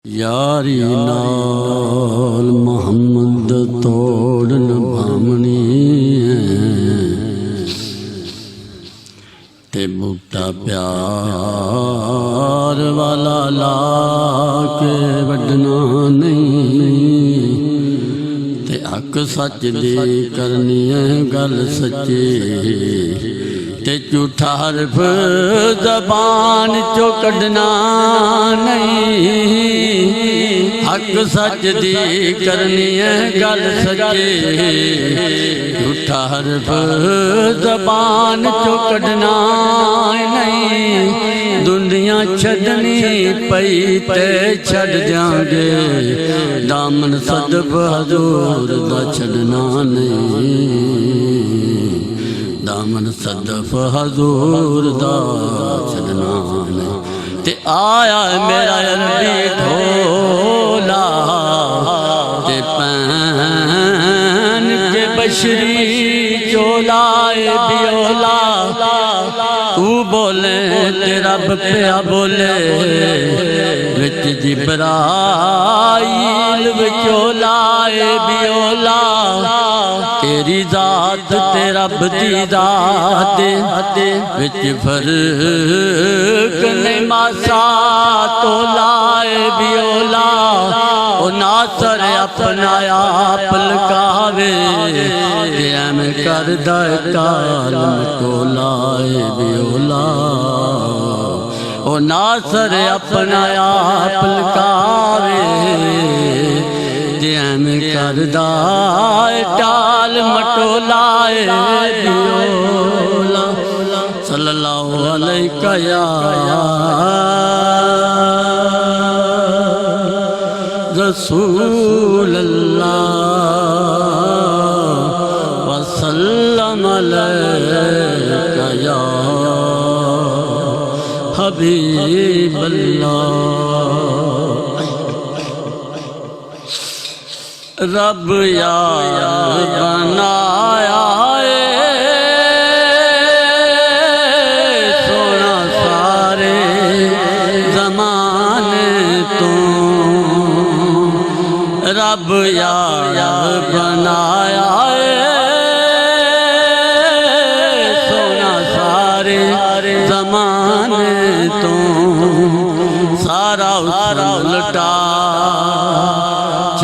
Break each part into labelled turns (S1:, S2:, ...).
S1: यारी नाल मोहम्मद तोड़न भामनी ते बूटा प्यार वाला ला के वडना नहीं ते हक सच दी करनी है गल सच्ची ते झूठा हरफ ज़बान चो कढ़ना नहीं हक सच दी करनी है गल सच्ची झूठा हरफ ज़बान चो कढ़ना नहीं दुनिया छड़नी पई ते छड़ जांगे दामन सदब हजूर दा छड़ना नहीं दामन सदफ हजूर दा छड़ना नहीं ते आया मेरा अरबी ढोला ते पहन के बशरी चोलाए बियोला तू बोले ते रब पिया बोले विच जिब्राइल विचोलाए बियोला तेरी जात ते रब दी जात विच फर्क नहीं मासा तोलाए बियोला ओ नासर अपना आप लकावे मैं कर दाल तोलाए बियोला ओ नासर अपना आप लकावे में करदा टाल मटोलाए बियोला सल्लल्लाहु अलैहि या रसूल अल्लाह वसल्लम अलैका या हबीब अल्लाह रब यार बनाया सोना सारे ज़माने तो रब यार बनाया सोना सारे ज़माने तो सारा उलटा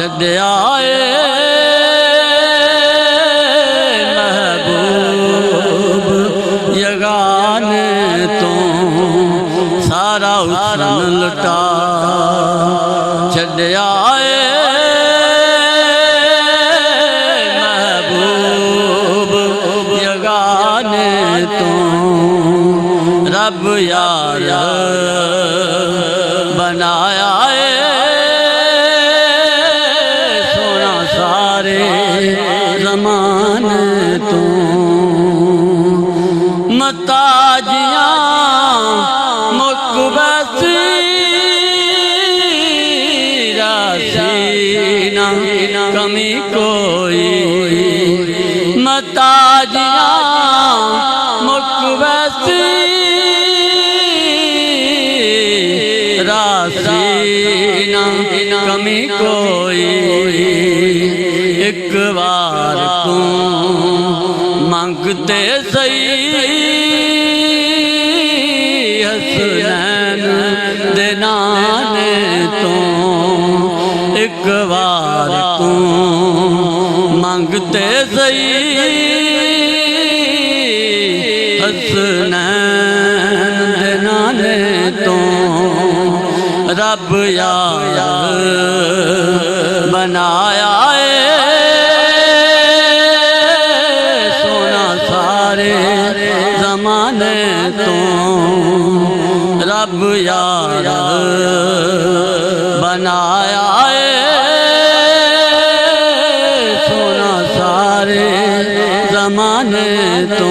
S1: छड़िया महबूब यगाने तो सारा उसम लुटा छड़िया महबूब यगाने तो रब यार बनाया ज़माने तो मताजियाँ मुकबसी रासीना कमी कोई मताजियाँ मुकबसी रासीना कमी कोई एक बार तू मांगते सही हसनैन देनाने तो एक बार तू मांगते सही हसनैन देनाने तो रब यार बनाया ज़माने तो रब यार बनाया सोना सारे ज़माने तो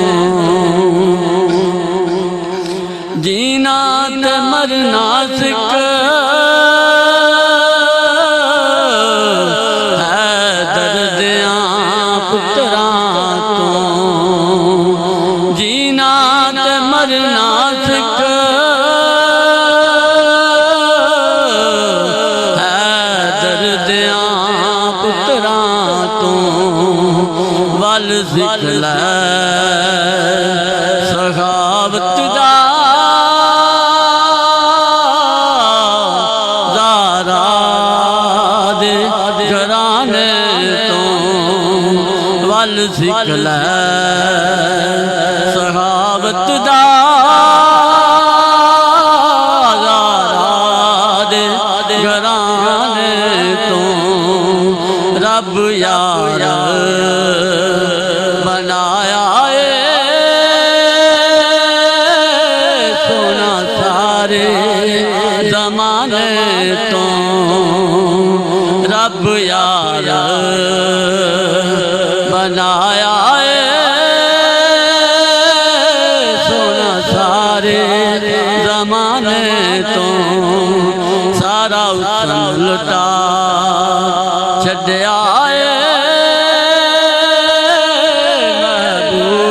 S1: जीना ते मरना सिक है दर्दियाँ पुत्रा तो जीना ते मरना सिक सिख लै सखावत दा ज़ारा दे घराने तो वल सिख लै सखावत दा घराने तो रब यार बनाया है सोना सारे ज़माने तो रब यार बनाया है सोना सारे ज़माने तो सारा उसन लुटा छड्या है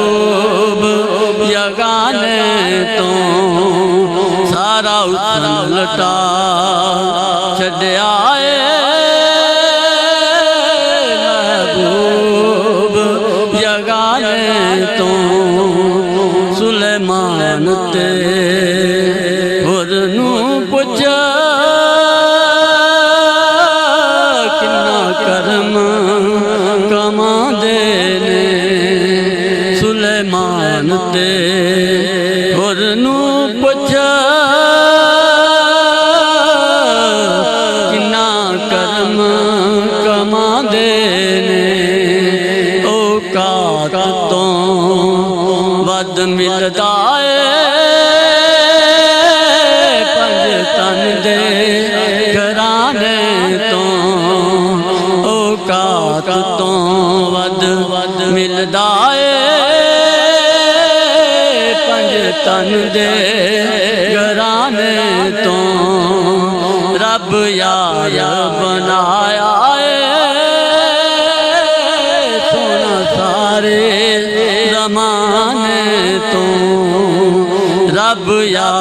S1: महबूब यगाने तो सारा उसन लुटा छड्या है महबूब यगाने तो सुलेमान ते होर नू पुछ करम कमांदे ने सुलेमान ते होर नू पुछ किन्ना करम कमांदे ने औकात तो वध मिलदा है पंज तन दे घराने तो औकात तो वध मिलदा है पंज तन दे घराने तो रब यार बनाया है सोना सारे ज़माने तो रब यार